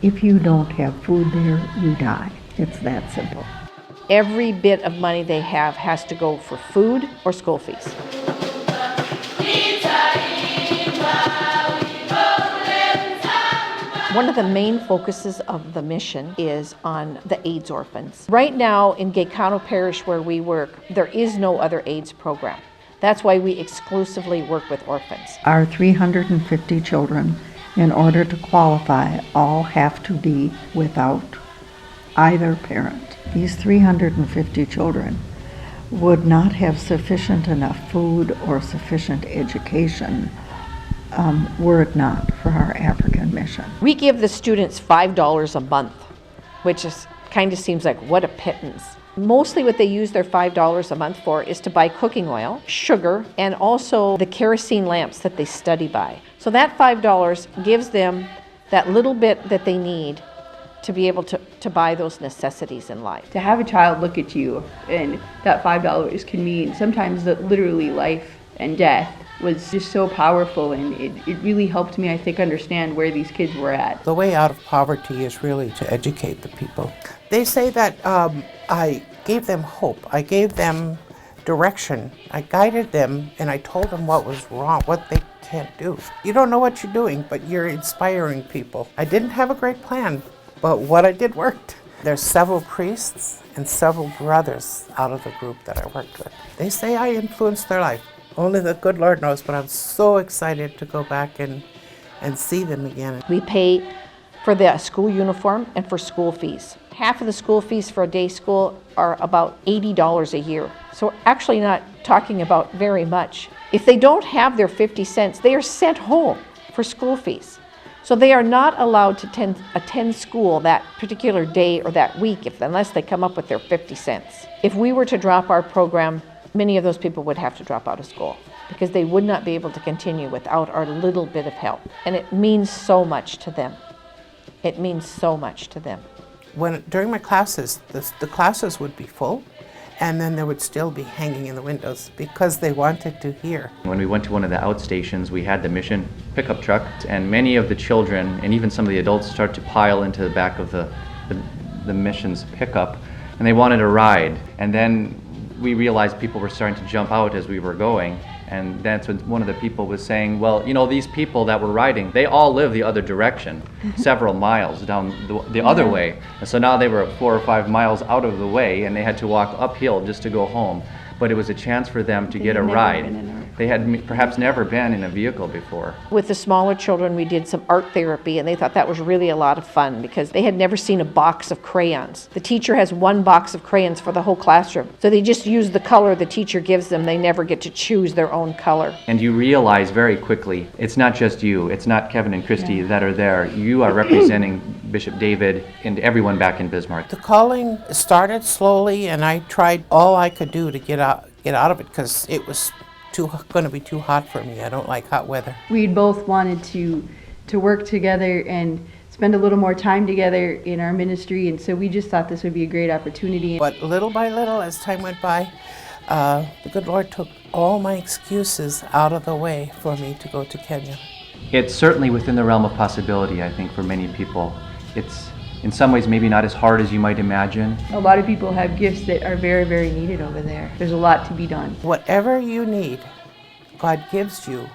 If you don't have food there, you die. It's that simple. Every bit of money they have has to go for food or school fees. One of the main focuses of the mission is on the AIDS orphans. Right now in Gaetano Parish where we work, there is no other AIDS program. That's why we exclusively work with orphans. Our 350 children, in order to qualify, all have to be without either parent. These 350 children would not have sufficient enough food or sufficient education were it not for our African mission. We give the students $5 a month, which is kind of seems like what a pittance. Mostly what they use their $5 a month for is to buy cooking oil, sugar, and also the kerosene lamps that they study by. So that $5 gives them that little bit that they need to be able to buy those necessities in life. To have a child look at you and that $5 can mean sometimes literally life and death was just so powerful, and it really helped me, I think, understand where these kids were at. The way out of poverty is really to educate the people. They say that I gave them hope, I gave them direction, I guided them, and I told them what was wrong, what they can't do. You don't know what you're doing, but you're inspiring people. I didn't have a great plan, but what I did worked. There's several priests and several brothers out of the group that I worked with. They say I influenced their life. Only the good Lord knows, but I'm so excited to go back and see them again. We pay for the school uniform and for school fees. Half of the school fees for a day school are about $80 a year. So we're actually not talking about very much. If they don't have their 50 cents, they are sent home for school fees. So they are not allowed to attend school that particular day or that week unless they come up with their 50 cents. If we were to drop our program, many of those people would have to drop out of school because they would not be able to continue without our little bit of help. And it means so much to them. It means so much to them. During my classes, the classes would be full, and then there would still be hanging in the windows because they wanted to hear. When we went to one of the outstations, we had the mission pickup truck, and many of the children and even some of the adults started to pile into the back of the mission's pickup, and they wanted a ride. And then we realized people were starting to jump out as we were going, and that's when one of the people was saying, well, you know, these people that were riding, they all live the other direction, several miles down the other way. And so now they were 4 or 5 miles out of the way, and they had to walk uphill just to go home. But it was a chance for them to get a ride. They had perhaps never been in a vehicle before. With the smaller children, we did some art therapy, and they thought that was really a lot of fun because they had never seen a box of crayons. The teacher has one box of crayons for the whole classroom. So they just use the color the teacher gives them. They never get to choose their own color. And you realize very quickly, it's not just you. It's not Kevin and Christy that are there. You are representing Bishop David and everyone back in Bismarck. The calling started slowly, and I tried all I could do to get out of it because it was going to be too hot for me. I don't like hot weather. We both wanted to work together and spend a little more time together in our ministry, and so we just thought this would be a great opportunity. But little by little, as time went by, the good Lord took all my excuses out of the way for me to go to Kenya. It's certainly within the realm of possibility, I think, for many people. It's in some ways maybe not as hard as you might imagine. A lot of people have gifts that are very, very needed over there. There's a lot to be done. Whatever you need, God gives you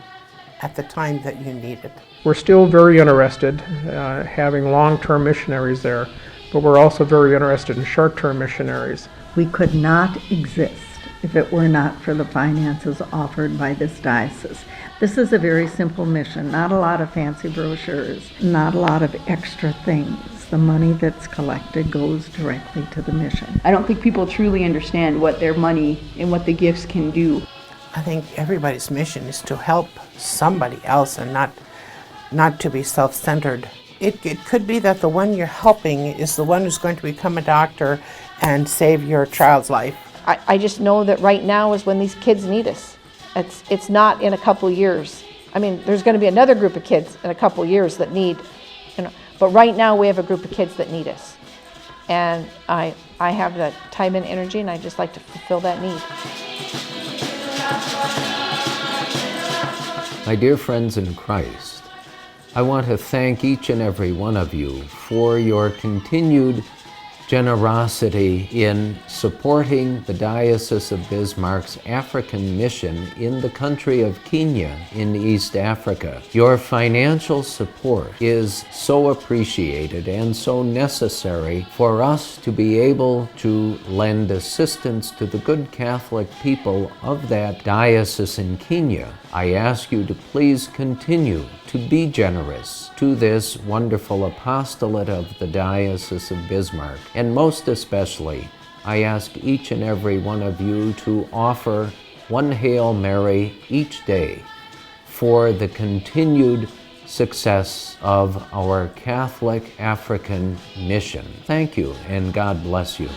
at the time that you need it. We're still very interested having long-term missionaries there, but we're also very interested in short-term missionaries. We could not exist if it were not for the finances offered by this diocese. This is a very simple mission, not a lot of fancy brochures, not a lot of extra things. The money that's collected goes directly to the mission. I don't think people truly understand what their money and what the gifts can do. I think everybody's mission is to help somebody else and not to be self-centered. It could be that the one you're helping is the one who's going to become a doctor and save your child's life. I just know that right now is when these kids need us. It's not in a couple years. I mean, there's going to be another group of kids in a couple years that need, but right now we have a group of kids that need us. And I have the time and energy, and I just like to fulfill that need. My dear friends in Christ, I want to thank each and every one of you for your continued generosity in supporting the Diocese of Bismarck's African mission in the country of Kenya in East Africa. Your financial support is so appreciated and so necessary for us to be able to lend assistance to the good Catholic people of that diocese in Kenya. I ask you to please continue to be generous to this wonderful apostolate of the Diocese of Bismarck. And most especially, I ask each and every one of you to offer one Hail Mary each day for the continued success of our Catholic African mission. Thank you, and God bless you.